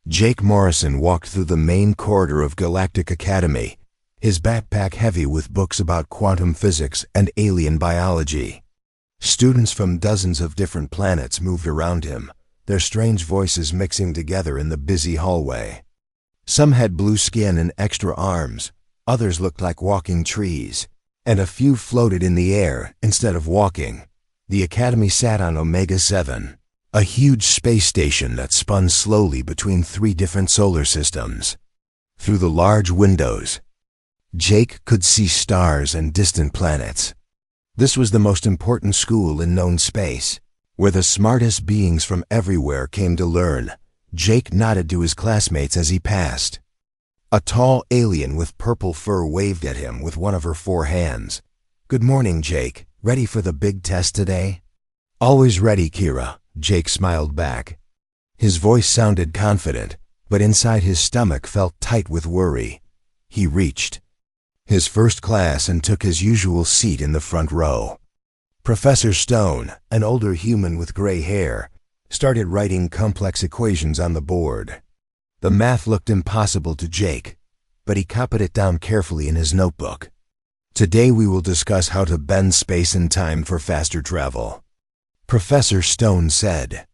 Jake Morrison walked through the main corridor of Galactic Academy, his backpack heavy with books about quantum physics and alien biology. Students from dozens of different planets moved around him, their strange voices mixing together in the busy hallway. Some had blue skin and extra arms, others looked like walking trees, and a few floated in the air instead of walking. The Academy sat on Omega 7, a huge space station that spun slowly between 3 different solar systems. Through the large windows, Jake could see stars and distant planets. This was the most important school in known space, where the smartest beings from everywhere came to learn. Jake nodded to his classmates as he passed. A tall alien with purple fur waved at him with one of her 4 hands. "Good morning, Jake. Ready for the big test today?" "Always ready, Kira," Jake smiled back. His voice sounded confident, but inside his stomach felt tight with worry. He reached his first class and took his usual seat in the front row. Professor Stone, an older human with gray hair, started writing complex equations on the board. The math looked impossible to Jake, but he copied it down carefully in his notebook. "Today we will discuss how to bend space and time for faster travel," Professor Stone said.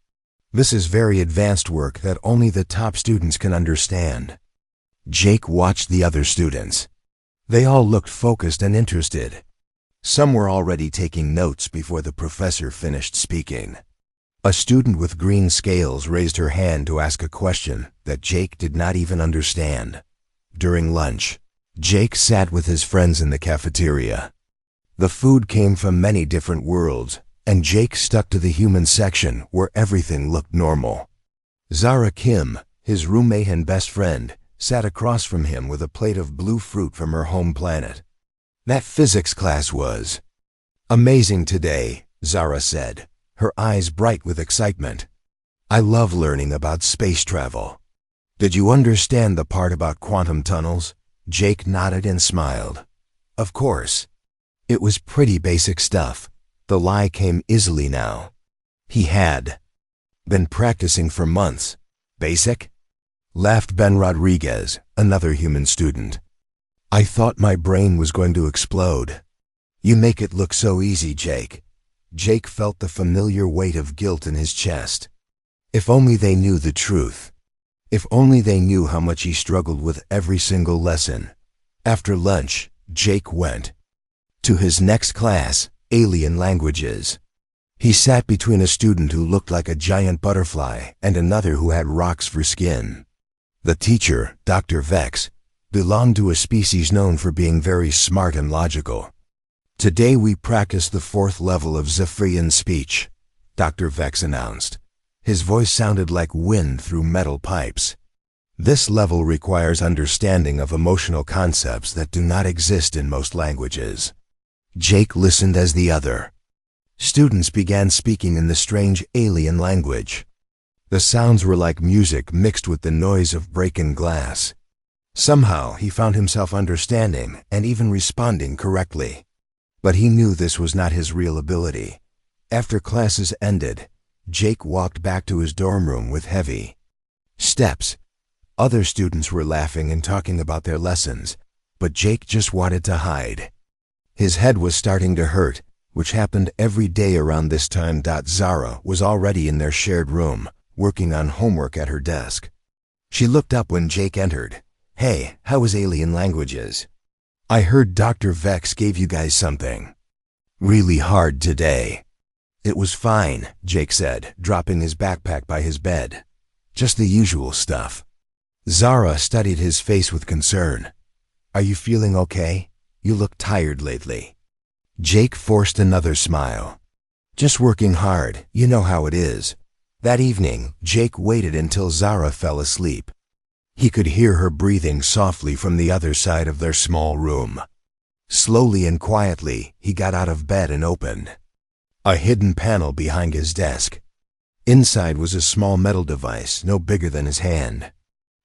"This is very advanced work that only the top students can understand." Jake watched the other students. They all looked focused and interested. Some were already taking notes before the professor finished speaking. A student with green scales raised her hand to ask a question that Jake did not even understand. During lunch, Jake sat with his friends in the cafeteria. The food came from many different worlds, and Jake stuck to the human section where everything looked normal. Zara Kim, his roommate and best friend, sat across from him with a plate of blue fruit from her home planet. "That physics class was amazing today," Zara said, her eyes bright with excitement. "I love learning about space travel." "Did you understand the part about quantum tunnels?" Jake nodded and smiled. "Of course. It was pretty basic stuff." The lie came easily now. He had been practicing for months. "Basic?" laughed Ben Rodriguez, another human student. "I thought my brain was going to explode." "You make it look so easy, Jake." Jake felt the familiar weight of guilt in his chest. If only they knew the truth. If only they knew how much he struggled with every single lesson. After lunch, Jake went to his next class, Alien Languages. He sat between a student who looked like a giant butterfly and another who had rocks for skin. The teacher, Dr. Vex, belonged to a species known for being very smart and logical. "Today we practice the 4th level of Zephyrian speech," Dr. Vex announced. His voice sounded like wind through metal pipes. "This level requires understanding of emotional concepts that do not exist in most languages." Jake listened as the other students began speaking in the strange alien language. The sounds were like music mixed with the noise of breaking glass. Somehow he found himself understanding and even responding correctly. But he knew this was not his real ability. After classes ended, Jake walked back to his dorm room with heavy steps. Other students were laughing and talking about their lessons, but Jake just wanted to hide. His head was starting to hurt, which happened every day around this time. Zara was already in their shared room, working on homework at her desk. She looked up when Jake entered. "Hey, how was Alien Languages? I heard Dr. Vex gave you guys something really hard today." "It was fine," Jake said, dropping his backpack by his bed. "Just the usual stuff." Zara studied his face with concern. "Are you feeling okay? You look tired lately." Jake forced another smile. "Just working hard, you know how it is." That evening, Jake waited until Zara fell asleep. He could hear her breathing softly from the other side of their small room. Slowly and quietly, he got out of bed and opened a hidden panel behind his desk. Inside was a small metal device no bigger than his hand.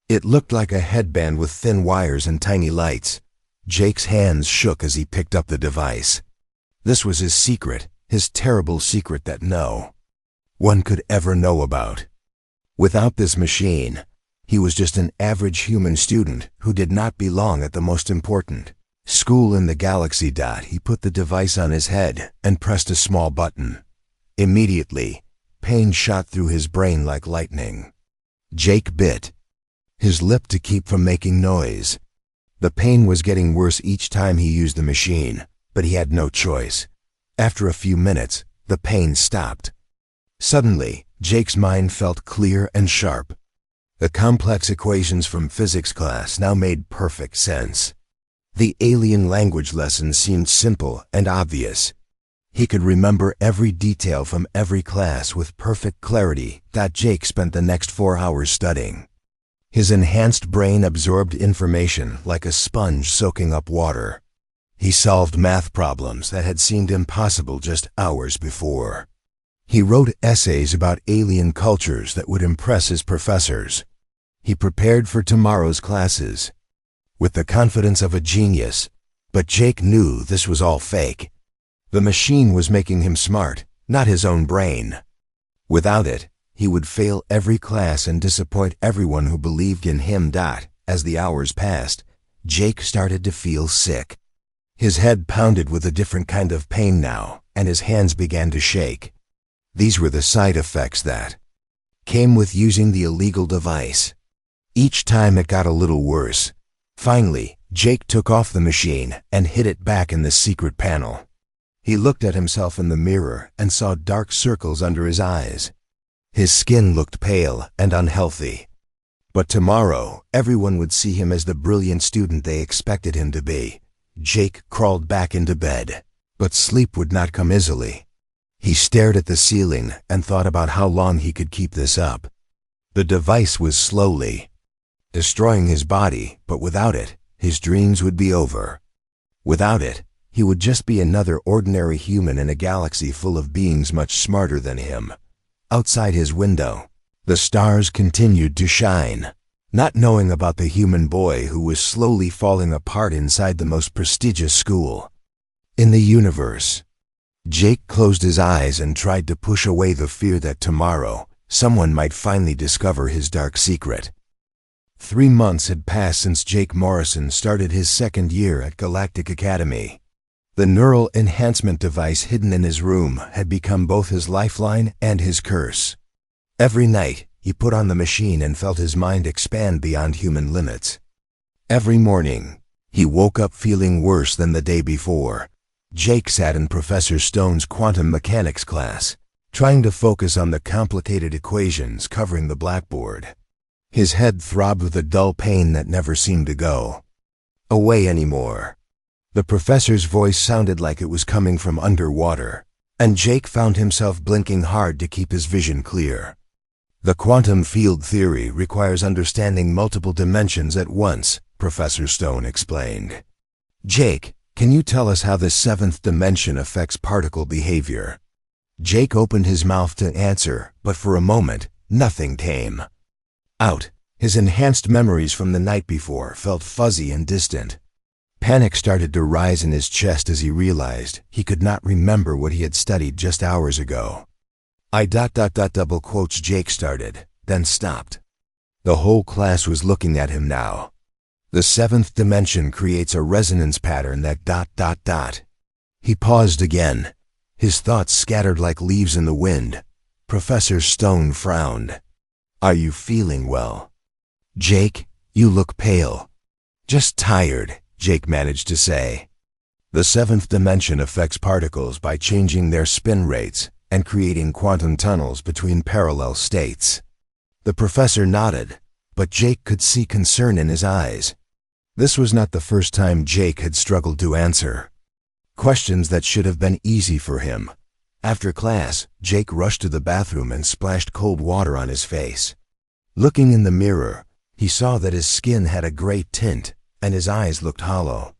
It looked like a headband with thin wires and tiny lights. Jake's hands shook as he picked up the device. This was his secret, his terrible secret that no one could ever know about. Without this machine, He was just an average human student who did not belong at the most important school in the galaxy. He put the device on his head and pressed a small button. Immediately, pain shot through his brain like lightning. Jake bit his lip to keep from making noise. The pain was getting worse each time he used the machine, but he had no choice. After a few minutes, the pain stopped. Suddenly, Jake's mind felt clear and sharp. The complex equations from physics class now made perfect sense. The alien language lessons seemed simple and obvious. He could remember every detail from every class with perfect clarity. Jake spent the next 4 hours studying. His enhanced brain absorbed information like a sponge soaking up water. He solved math problems that had seemed impossible just hours before. He wrote essays about alien cultures that would impress his professors. He prepared for tomorrow's classes with the confidence of a genius, but Jake knew this was all fake. The machine was making him smart, not his own brain. Without it, he would fail every class and disappoint everyone who believed in him. As the hours passed, Jake started to feel sick. His head pounded with a different kind of pain now, and his hands began to shake. These were the side effects that came with using the illegal device. Each time it got a little worse. Finally, Jake took off the machine and hid it back in the secret panel. He looked at himself in the mirror and saw dark circles under his eyes. His skin looked pale and unhealthy. But tomorrow, everyone would see him as the brilliant student they expected him to be. Jake crawled back into bed, but sleep would not come easily. He stared at the ceiling and thought about how long he could keep this up. The device was slowly destroying his body, but without it, his dreams would be over. Without it, he would just be another ordinary human in a galaxy full of beings much smarter than him. Outside his window, the stars continued to shine, not knowing about the human boy who was slowly falling apart inside the most prestigious school in the universe. Jake closed his eyes and tried to push away the fear that tomorrow someone might finally discover his dark secret. 3 months had passed since Jake Morrison started his second year at Galactic Academy. The neural enhancement device hidden in his room had become both his lifeline and his curse. Every night, he put on the machine and felt his mind expand beyond human limits. Every morning, he woke up feeling worse than the day before. Jake sat in Professor Stone's quantum mechanics class, trying to focus on the complicated equations covering the blackboard. His head throbbed with a dull pain that never seemed to go away anymore. The professor's voice sounded like it was coming from underwater, and Jake found himself blinking hard to keep his vision clear. The quantum field theory requires understanding multiple dimensions at once, Professor Stone explained. Jake, can you tell us how the 7th dimension affects particle behavior? Jake opened his mouth to answer, but for a moment, nothing came out. His enhanced memories from the night before felt fuzzy and distant. Panic started to rise in his chest as he realized he could not remember what he had studied just hours ago. Double quotes Jake started, then stopped. The whole class was looking at him now. The 7th dimension creates a resonance pattern that ... He paused again. His thoughts scattered like leaves in the wind. Professor Stone frowned. Are you feeling well? Jake, you look pale. Just tired, Jake managed to say. The 7th dimension affects particles by changing their spin rates and creating quantum tunnels between parallel states. The professor nodded, but Jake could see concern in his eyes. This was not the first time Jake had struggled to answer questions that should have been easy for him. After class, Jake rushed to the bathroom and splashed cold water on his face. Looking in the mirror, he saw that his skin had a gray tint and his eyes looked hollow.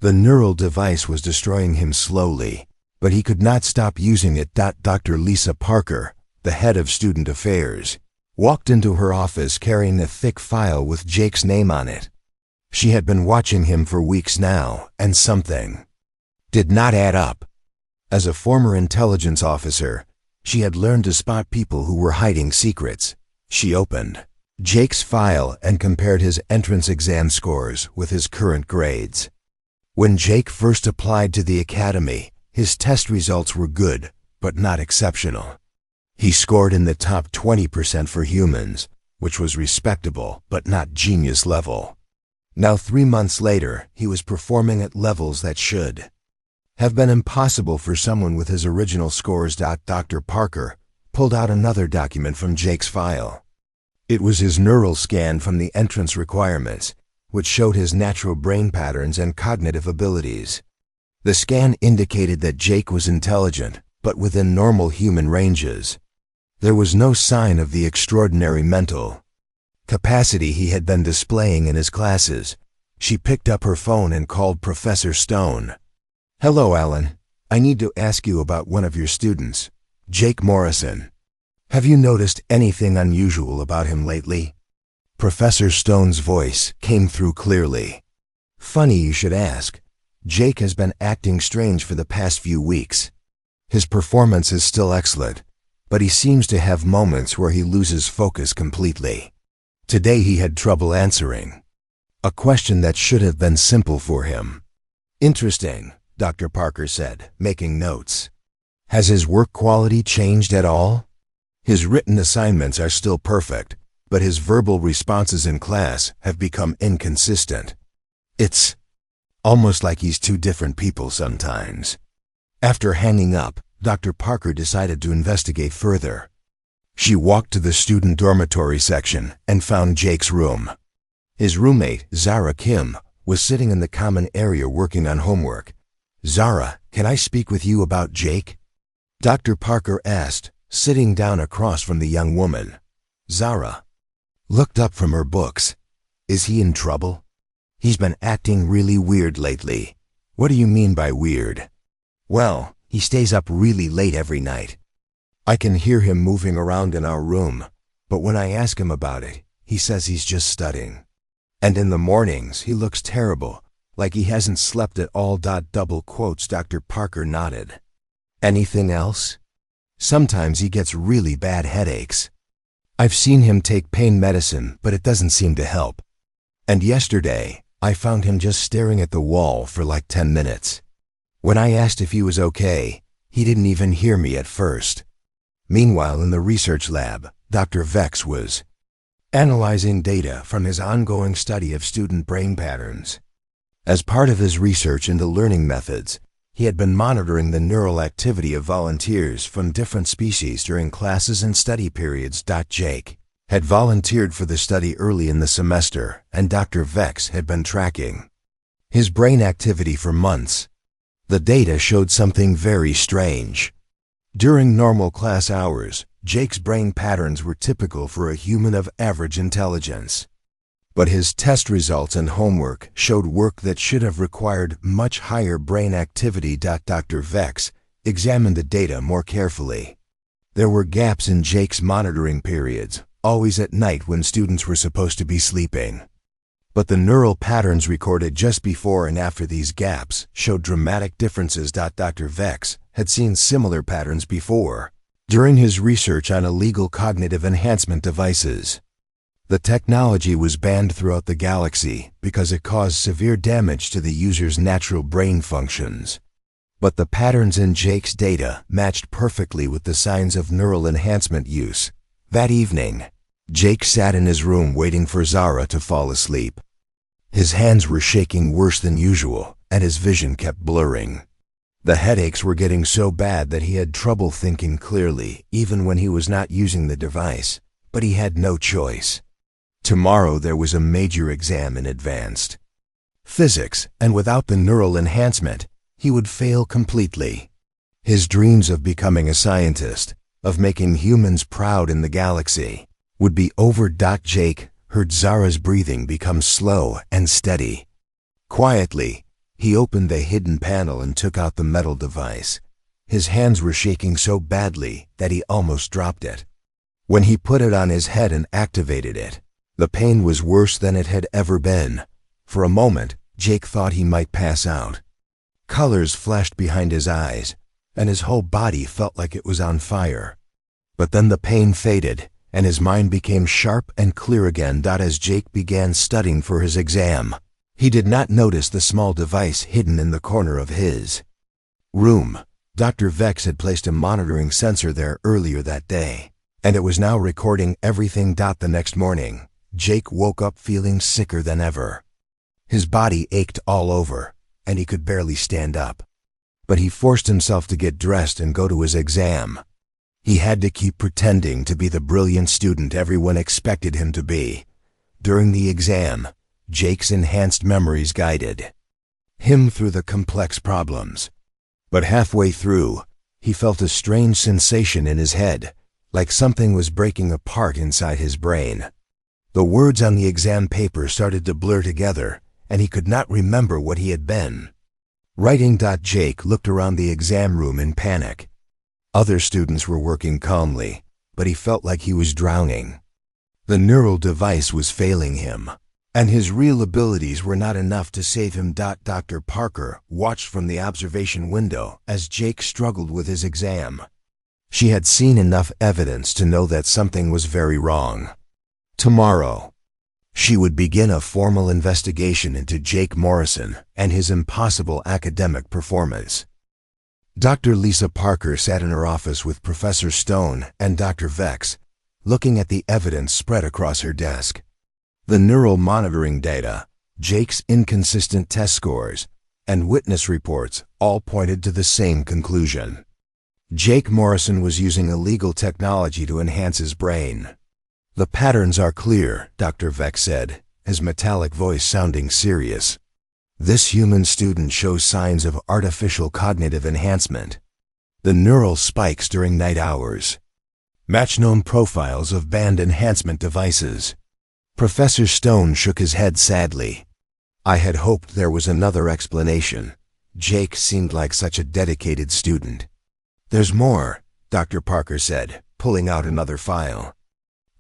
The neural device was destroying him slowly, but he could not stop using it. Dr. Lisa Parker, the head of student affairs, walked into her office carrying a thick file with Jake's name on it. She had been watching him for weeks now, and something did not add up. As a former intelligence officer, she had learned to spot people who were hiding secrets. She opened Jake's file and compared his entrance exam scores with his current grades. When Jake first applied to the academy, his test results were good, but not exceptional. He scored in the top 20% for humans, which was respectable, but not genius level. Now 3 months later, he was performing at levels that should have been impossible for someone with his original scores. Dr. Parker pulled out another document from Jake's file. It was his neural scan from the entrance requirements, which showed his natural brain patterns and cognitive abilities. The scan indicated that Jake was intelligent, but within normal human ranges. There was no sign of the extraordinary mental capacity he had been displaying in his classes. She picked up her phone and called Professor Stone. "Hello, Alan. I need to ask you about one of your students, Jake Morrison. Have you noticed anything unusual about him lately?" Professor Stone's voice came through clearly. "Funny you should ask. Jake has been acting strange for the past few weeks. His performance is still excellent, but he seems to have moments where he loses focus completely. Today he had trouble answering a question that should have been simple for him." "Interesting," Dr. Parker said, making notes. "Has his work quality changed at all?" "His written assignments are still perfect, but his verbal responses in class have become inconsistent. It's almost like he's two different people sometimes." After hanging up, Dr. Parker decided to investigate further. She walked to the student dormitory section and found Jake's room. His roommate, Zara Kim, was sitting in the common area working on homework. "Zara, can I speak with you about Jake?" Dr. Parker asked, sitting down across from the young woman. Zara looked up from her books. "Is he in trouble? He's been acting really weird lately." "What do you mean by weird?" "Well, he stays up really late every night. I can hear him moving around in our room, but when I ask him about it, he says he's just studying. And in the mornings, he looks terrible, like he hasn't slept at all. Double quotes. Dr. Parker nodded. "Anything else?" "Sometimes he gets really bad headaches. I've seen him take pain medicine, but it doesn't seem to help. And yesterday, I found him just staring at the wall for like 10 minutes. When I asked if he was okay, he didn't even hear me at first." Meanwhile, in the research lab, Dr. Vex was analyzing data from his ongoing study of student brain patterns. As part of his research into learning methods, he had been monitoring the neural activity of volunteers from different species during classes and study periods. Jake had volunteered for the study early in the semester, and Dr. Vex had been tracking his brain activity for months. The data showed something very strange. During normal class hours, Jake's brain patterns were typical for a human of average intelligence. But his test results and homework showed work that should have required much higher brain activity. Dr. Vex examined the data more carefully. There were gaps in Jake's monitoring periods, always at night when students were supposed to be sleeping. But the neural patterns recorded just before and after these gaps showed dramatic differences. Dr. Vex had seen similar patterns before, during his research on illegal cognitive enhancement devices. The technology was banned throughout the galaxy because it caused severe damage to the user's natural brain functions. But the patterns in Jake's data matched perfectly with the signs of neural enhancement use. That evening, Jake sat in his room waiting for Zara to fall asleep. His hands were shaking worse than usual, and his vision kept blurring. The headaches were getting so bad that he had trouble thinking clearly, even when he was not using the device. But he had no choice. Tomorrow there was a major exam in advanced physics, and without the neural enhancement, he would fail completely. His dreams of becoming a scientist, of making humans proud in the galaxy, would be over. Jake heard Zara's breathing become slow and steady. Quietly, he opened the hidden panel and took out the metal device. His hands were shaking so badly that he almost dropped it. When he put it on his head and activated it, the pain was worse than it had ever been. For a moment, Jake thought he might pass out. Colors flashed behind his eyes, and his whole body felt like it was on fire. But then the pain faded, and his mind became sharp and clear again. As Jake began studying for his exam, he did not notice the small device hidden in the corner of his room. Dr. Vex had placed a monitoring sensor there earlier that day, and it was now recording everything. The next morning, Jake woke up feeling sicker than ever. His body ached all over, and he could barely stand up. But he forced himself to get dressed and go to his exam. He had to keep pretending to be the brilliant student everyone expected him to be. During the exam, Jake's enhanced memories guided him through the complex problems. But halfway through, he felt a strange sensation in his head, like something was breaking apart inside his brain. The words on the exam paper started to blur together, and he could not remember what he had been writing. Jake looked around the exam room in panic. Other students were working calmly, but he felt like he was drowning. The neural device was failing him, and his real abilities were not enough to save him. Dr. Parker watched from the observation window as Jake struggled with his exam. She had seen enough evidence to know that something was very wrong. Tomorrow, she would begin a formal investigation into Jake Morrison and his impossible academic performance. Dr. Lisa Parker sat in her office with Professor Stone and Dr. Vex, looking at the evidence spread across her desk. The neural monitoring data, Jake's inconsistent test scores, and witness reports all pointed to the same conclusion. Jake Morrison was using illegal technology to enhance his brain. "The patterns are clear," Dr. Vex said, his metallic voice sounding serious. "This human student shows signs of artificial cognitive enhancement. The neural spikes during night hours match known profiles of band enhancement devices." Professor Stone shook his head sadly. "I had hoped there was another explanation. Jake seemed like such a dedicated student." "There's more," Dr. Parker said, pulling out another file.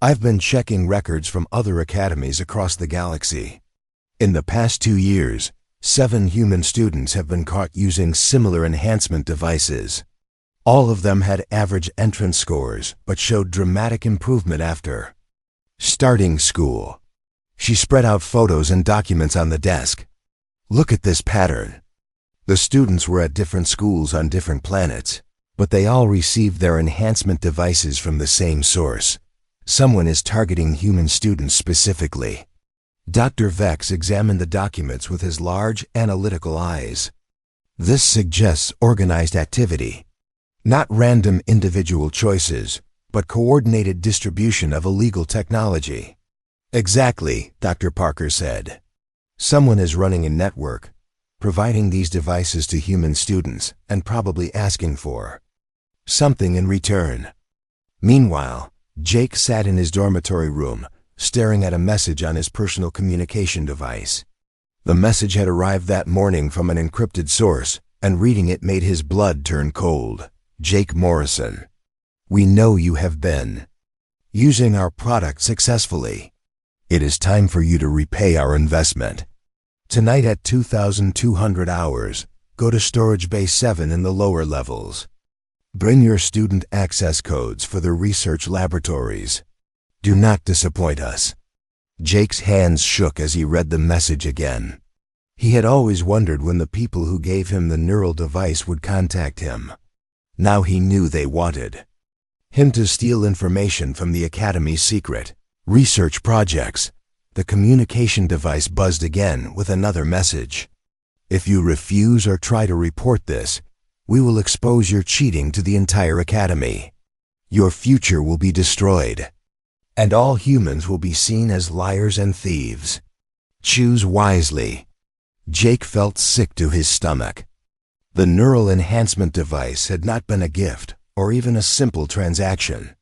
"I've been checking records from other academies across the galaxy. In the past 2 years, 7 human students have been caught using similar enhancement devices. All of them had average entrance scores, but showed dramatic improvement after starting school." She spread out photos and documents on the desk. "Look at this pattern. The students were at different schools on different planets, but they all received their enhancement devices from the same source. Someone is targeting human students specifically." Dr. Vex examined the documents with his large, analytical eyes. "This suggests organized activity. Not random individual choices, but coordinated distribution of illegal technology." "Exactly," Dr. Parker said. "Someone is running a network, providing these devices to human students and probably asking for something in return." Meanwhile, Jake sat in his dormitory room, staring at a message on his personal communication device. The message had arrived that morning from an encrypted source, and reading it made his blood turn cold. "Jake Morrison, we know you have been using our product successfully. It is time for you to repay our investment. Tonight at 2200 hours, go to Storage Bay 7 in the lower levels. Bring your student access codes for the research laboratories. Do not disappoint us." Jake's hands shook as he read the message again. He had always wondered when the people who gave him the neural device would contact him. Now he knew they wanted him to steal information from the Academy's secret research projects. The communication device buzzed again with another message. "If you refuse or try to report this, we will expose your cheating to the entire Academy. Your future will be destroyed, and all humans will be seen as liars and thieves. Choose wisely." Jake felt sick to his stomach. The neural enhancement device had not been a gift or even a simple transaction.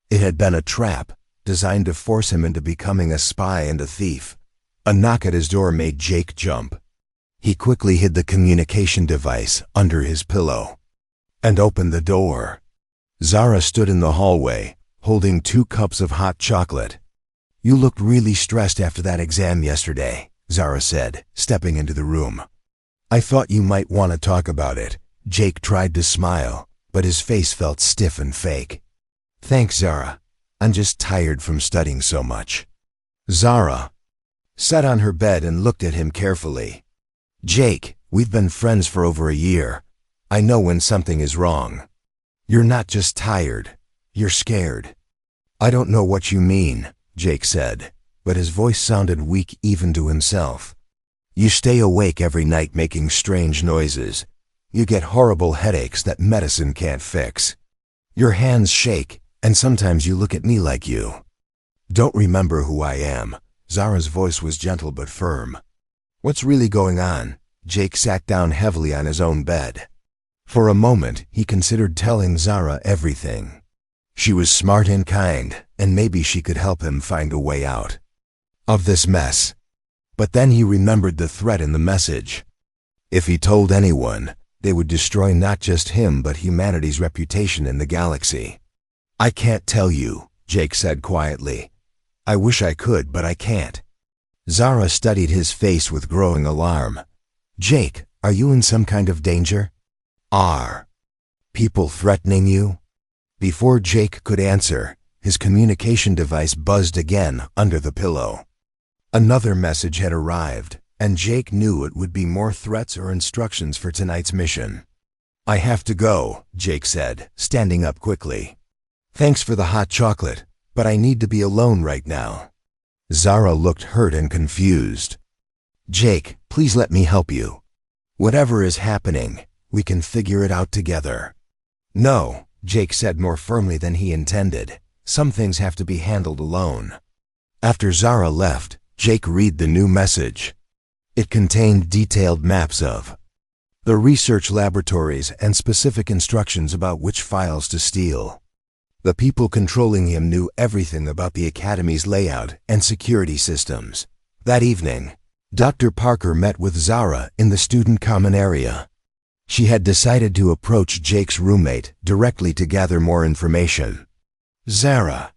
It had been a trap designed to force him into becoming a spy and a thief. A knock at his door made Jake jump. He quickly hid the communication device under his pillow and opened the door. Zara stood in the hallway, holding 2 cups of hot chocolate. "You looked really stressed after that exam yesterday," Zara said, stepping into the room. "I thought you might want to talk about it." Jake tried to smile, but his face felt stiff and fake. "Thanks, Zara. I'm just tired from studying so much. Zara sat on her bed and looked at him carefully. Jake, we've been friends for over a year. I know when something is wrong. You're not just tired, you're scared. I don't know what you mean, Jake said, but his voice sounded weak even to himself. You stay awake every night making strange noises. You get horrible headaches that medicine can't fix. Your hands shake, and sometimes you look at me like you don't remember who I am. Zara's voice was gentle but firm. What's really going on? Jake sat down heavily on his own bed. For a moment, he considered telling Zara everything. She was smart and kind, and maybe she could help him find a way out of this mess. But then he remembered the threat in the message. If he told anyone, they would destroy not just him but humanity's reputation in the galaxy. I can't tell you, Jake said quietly. I wish I could, but I can't. Zara studied his face with growing alarm. Jake, are you in some kind of danger? Are people threatening you? Before Jake could answer, his communication device buzzed again under the pillow. Another message had arrived, and Jake knew it would be more threats or instructions for tonight's mission. I have to go, Jake said, standing up quickly. Thanks for the hot chocolate, but I need to be alone right now. Zara looked hurt and confused. Jake, please let me help you. Whatever is happening, we can figure it out together. No, Jake said more firmly than he intended. Some things have to be handled alone. After Zara left, Jake read the new message. It contained detailed maps of the research laboratories and specific instructions about which files to steal. The people controlling him knew everything about the Academy's layout and security systems. That evening, Dr. Parker met with Zara in the student common area. She had decided to approach Jake's roommate directly to gather more information. Zara,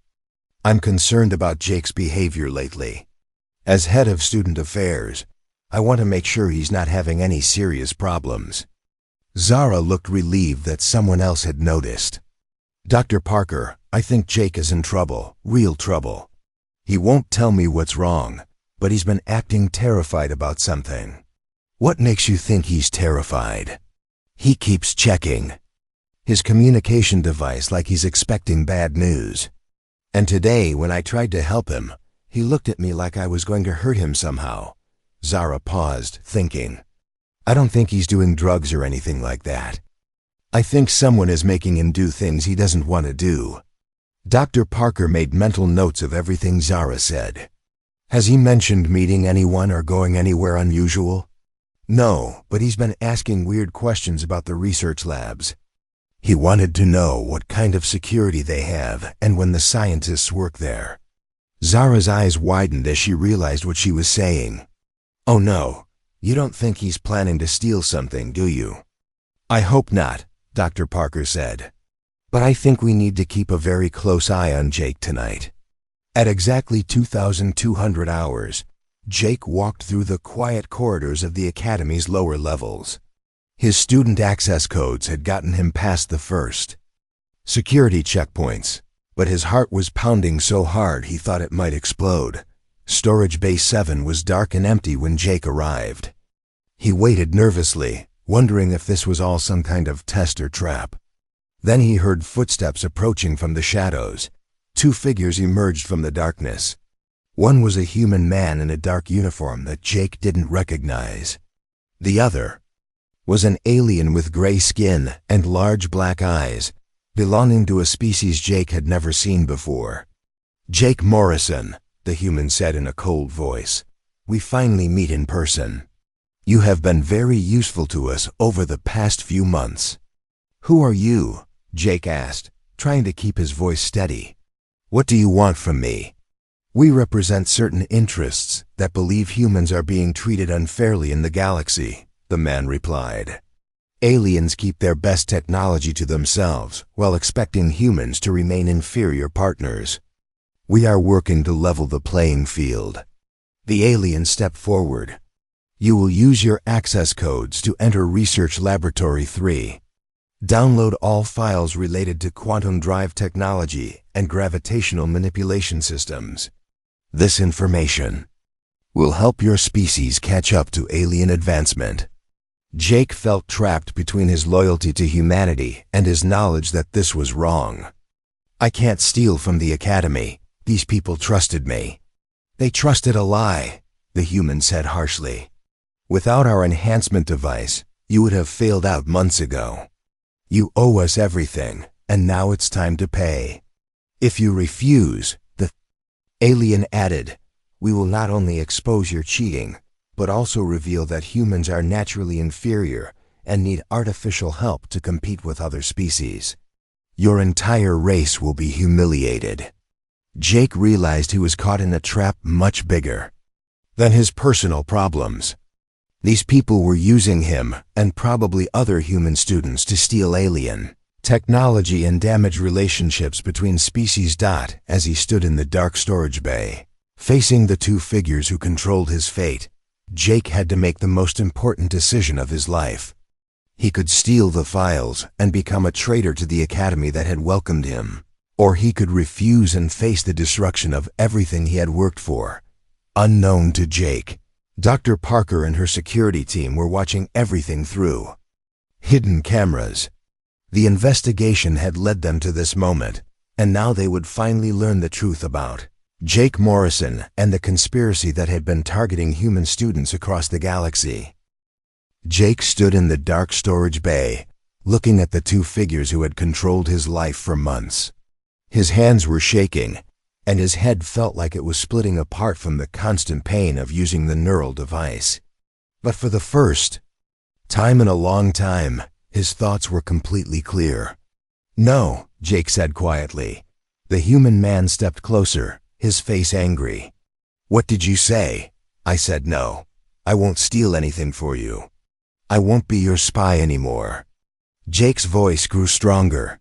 I'm concerned about Jake's behavior lately. As head of student affairs, I want to make sure he's not having any serious problems. Zara looked relieved that someone else had noticed. Dr. Parker, I think Jake is in trouble, real trouble. He won't tell me what's wrong, but he's been acting terrified about something. What makes you think he's terrified? He keeps checking his communication device like he's expecting bad news. And today, when I tried to help him, he looked at me like I was going to hurt him somehow. Zara paused, thinking. I don't think he's doing drugs or anything like that. I think someone is making him do things he doesn't want to do. Dr. Parker made mental notes of everything Zara said. Has he mentioned meeting anyone or going anywhere unusual? No, but he's been asking weird questions about the research labs. He wanted to know what kind of security they have and when the scientists work there. Zara's eyes widened as she realized what she was saying. Oh no, you don't think he's planning to steal something, do you? I hope not, Dr. Parker said. But I think we need to keep a very close eye on Jake tonight. At exactly 2,200 hours, Jake walked through the quiet corridors of the Academy's lower levels. His student access codes had gotten him past the first security checkpoints, but his heart was pounding so hard he thought it might explode. Storage Bay 7 was dark and empty when Jake arrived. He waited nervously, wondering if this was all some kind of test or trap. Then he heard footsteps approaching from the shadows. Two figures emerged from the darkness. One was a human man in a dark uniform that Jake didn't recognize. The other was an alien with gray skin and large black eyes, belonging to a species Jake had never seen before. Jake Morrison, the human said in a cold voice. We finally meet in person. You have been very useful to us over the past few months. Who are you? Jake asked, trying to keep his voice steady. What do you want from me? We represent certain interests that believe humans are being treated unfairly in the galaxy, the man replied. Aliens keep their best technology to themselves while expecting humans to remain inferior partners. We are working to level the playing field. The alien stepped forward. You will use your access codes to enter Research Laboratory 3. Download all files related to quantum drive technology and gravitational manipulation systems. This information will help your species catch up to alien advancement. Jake felt trapped between his loyalty to humanity and his knowledge that this was wrong. I can't steal from the Academy. These people trusted me. They trusted a lie, the human said harshly. Without our enhancement device, you would have failed out months ago. You owe us everything, and now it's time to pay. If you refuse, the alien added, we will not only expose your cheating, but also reveal that humans are naturally inferior and need artificial help to compete with other species. Your entire race will be humiliated. Jake realized he was caught in a trap much bigger than his personal problems. These people were using him and probably other human students to steal alien technology and damage relationships between species. As he stood in the dark storage bay, facing the two figures who controlled his fate, Jake had to make the most important decision of his life. He could steal the files and become a traitor to the Academy that had welcomed him, or he could refuse and face the destruction of everything he had worked for. Unknown to Jake, Dr. Parker and her security team were watching everything through hidden cameras. The investigation had led them to this moment, and now they would finally learn the truth about Jake Morrison and the conspiracy that had been targeting human students across the galaxy. Jake stood in the dark storage bay, looking at the two figures who had controlled his life for months. His hands were shaking, and his head felt like it was splitting apart from the constant pain of using the neural device. But for the first time in a long time, his thoughts were completely clear. No, Jake said quietly. The human man stepped closer, his face angry. What did you say? I said no. I won't steal anything for you. I won't be your spy anymore. Jake's voice grew stronger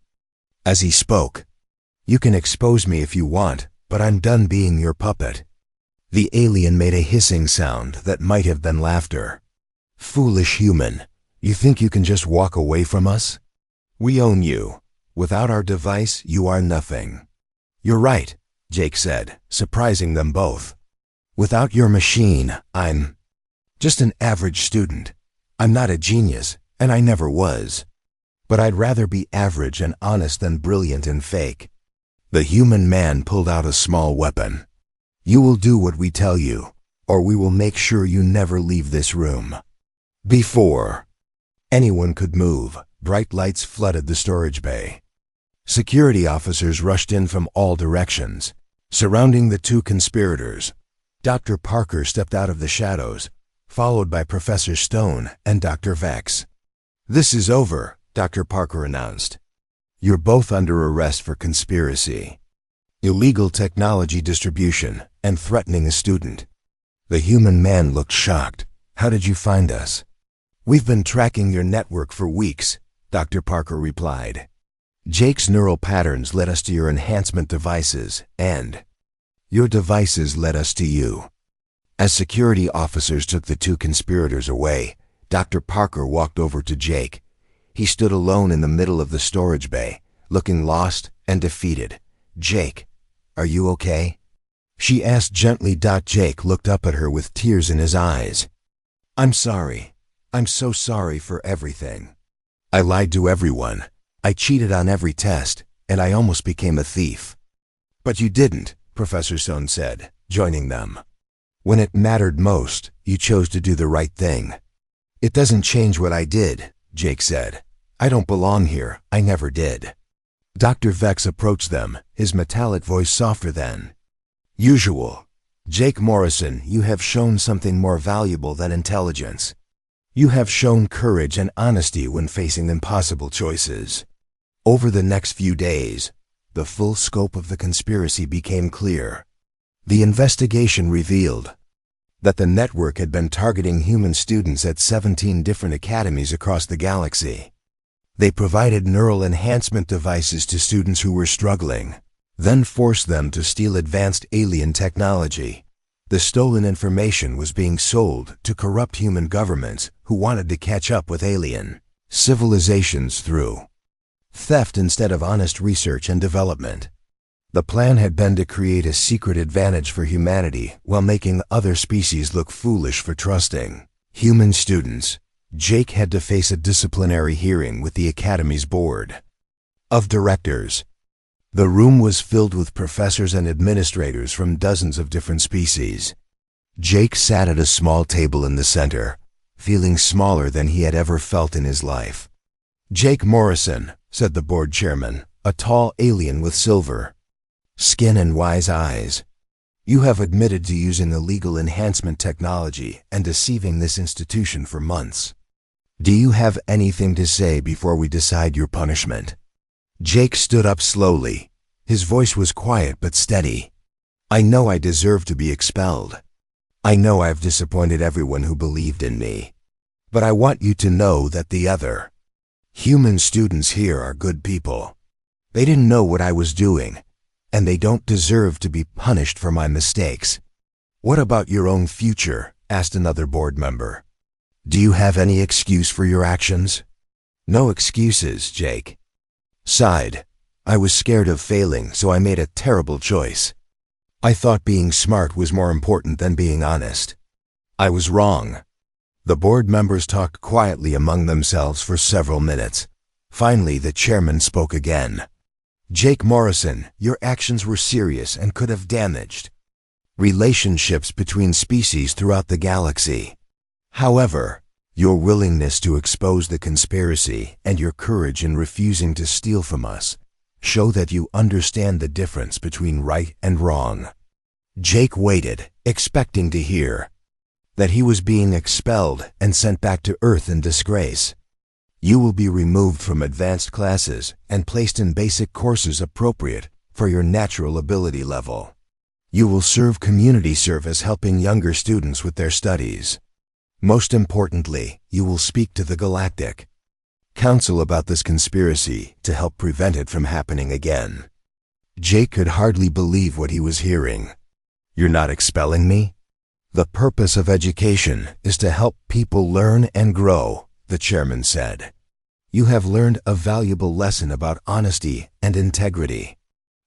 as he spoke. You can expose me if you want, but I'm done being your puppet. The alien made a hissing sound that might have been laughter. Foolish human, you think you can just walk away from us? We own you. Without our device, you are nothing. You're right, Jake said, surprising them both. Without your machine, I'm just an average student. I'm not a genius, and I never was. But I'd rather be average and honest than brilliant and fake. The human man pulled out a small weapon. You will do what we tell you, or we will make sure you never leave this room. Before anyone could move, bright lights flooded the storage bay. Security officers rushed in from all directions, surrounding the two conspirators. Dr. Parker stepped out of the shadows, followed by Professor Stone and Dr. Vex. This is over, Dr. Parker announced. You're both under arrest for conspiracy, illegal technology distribution, and threatening a student. The human man looked shocked. How did you find us? We've been tracking your network for weeks, Dr. Parker replied. Jake's neural patterns led us to your enhancement devices, and your devices led us to you. As security officers took the two conspirators away, Dr. Parker walked over to Jake. He stood alone in the middle of the storage bay, looking lost and defeated. Jake, are you okay? She asked gently. Jake looked up at her with tears in his eyes. I'm sorry. I'm so sorry for everything. I lied to everyone. I cheated on every test, and I almost became a thief. But you didn't, Professor Stone said, joining them. When it mattered most, you chose to do the right thing. It doesn't change what I did, Jake said. I don't belong here. I never did. Dr. Vex approached them, his metallic voice softer than usual. Jake Morrison, you have shown something more valuable than intelligence. You have shown courage and honesty when facing impossible choices. Over the next few days, the full scope of the conspiracy became clear. The investigation revealed that the network had been targeting human students at 17 different academies across the galaxy. They provided neural enhancement devices to students who were struggling, then forced them to steal advanced alien technology. The stolen information was being sold to corrupt human governments who wanted to catch up with alien civilizations through theft instead of honest research and development. The plan had been to create a secret advantage for humanity while making other species look foolish for trusting human students. Jake had to face a disciplinary hearing with the Academy's board of directors. The room was filled with professors and administrators from dozens of different species. Jake sat at a small table in the center, feeling smaller than he had ever felt in his life. "Jake Morrison," said the board chairman, a tall alien with silver skin and wise eyes. "You have admitted to using illegal enhancement technology and deceiving this institution for months. Do you have anything to say before we decide your punishment?" Jake stood up slowly. His voice was quiet but steady. "I know I deserve to be expelled. I know I've disappointed everyone who believed in me. But I want you to know that the other human students here are good people. They didn't know what I was doing, and they don't deserve to be punished for my mistakes." "What about your own future?" asked another board member. "Do you have any excuse for your actions?" "No excuses," Jake sighed. "I was scared of failing, so I made a terrible choice. I thought being smart was more important than being honest. I was wrong." The board members talked quietly among themselves for several minutes. Finally, the chairman spoke again. "Jake Morrison, your actions were serious and could have damaged relationships between species throughout the galaxy. However, your willingness to expose the conspiracy and your courage in refusing to steal from us show that you understand the difference between right and wrong." Jake waited, expecting to hear that he was being expelled and sent back to Earth in disgrace. "You will be removed from advanced classes and placed in basic courses appropriate for your natural ability level. You will serve community service, helping younger students with their studies. Most importantly, you will speak to the Galactic Council about this conspiracy to help prevent it from happening again." Jake could hardly believe what he was hearing. "You're not expelling me?" "The purpose of education is to help people learn and grow," the chairman said. "You have learned a valuable lesson about honesty and integrity.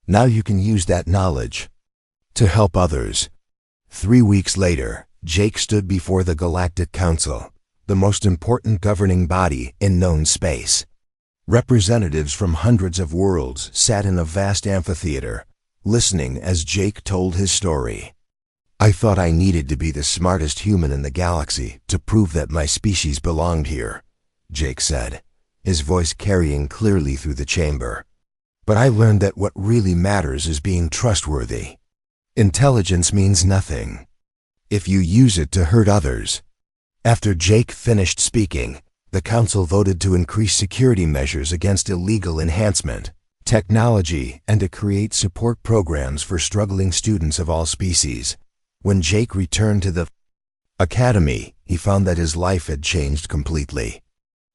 Now you can use that knowledge to help others." 3 weeks later, Jake stood before the Galactic Council, the most important governing body in known space. Representatives from hundreds of worlds sat in a vast amphitheater, listening as Jake told his story. "I thought I needed to be the smartest human in the galaxy to prove that my species belonged here," Jake said, his voice carrying clearly through the chamber. "But I learned that what really matters is being trustworthy. Intelligence means nothing if you use it to hurt others." After Jake finished speaking, the council voted to increase security measures against illegal enhancement technology and to create support programs for struggling students of all species. When Jake returned to the academy, he found that his life had changed completely.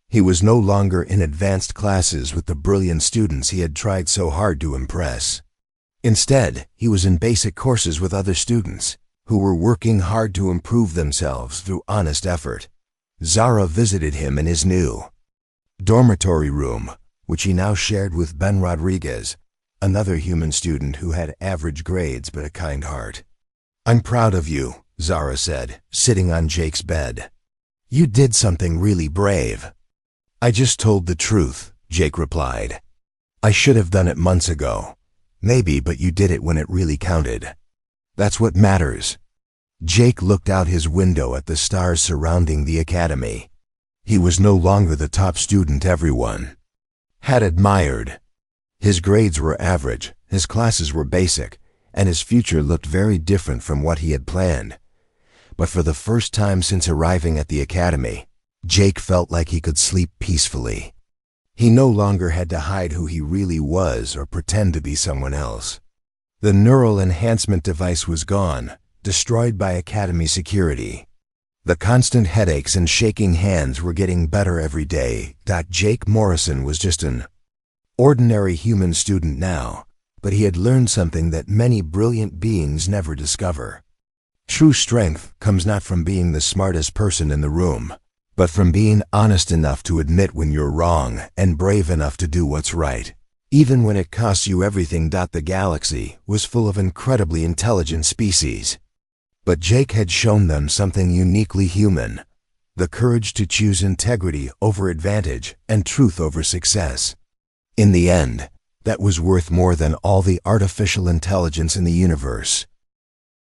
He was no longer in advanced classes with the brilliant students he had tried so hard to impress. Instead, he was in basic courses with other students who were working hard to improve themselves through honest effort. Zara visited him in his new dormitory room, which he now shared with Ben Rodriguez, another human student who had average grades but a kind heart. "I'm proud of you," Zara said, sitting on Jake's bed. "You did something really brave." "I just told the truth," Jake replied. "I should have done it months ago. Maybe, but you did it when it really counted. That's what matters." Jake looked out his window at the stars surrounding the academy. He was no longer the top student everyone had admired. His grades were average, his classes were basic, and his future looked very different from what he had planned. But for the first time since arriving at the academy, Jake felt like he could sleep peacefully. He no longer had to hide who he really was or pretend to be someone else. The neural enhancement device was gone, destroyed by academy security. The constant headaches and shaking hands were getting better every day. Jake Morrison was just an ordinary human student now, but he had learned something that many brilliant beings never discover. True strength comes not from being the smartest person in the room, but from being honest enough to admit when you're wrong and brave enough to do what's right, even when it costs you everything. The galaxy was full of incredibly intelligent species, but Jake had shown them something uniquely human: the courage to choose integrity over advantage and truth over success. In the end, that was worth more than all the artificial intelligence in the universe.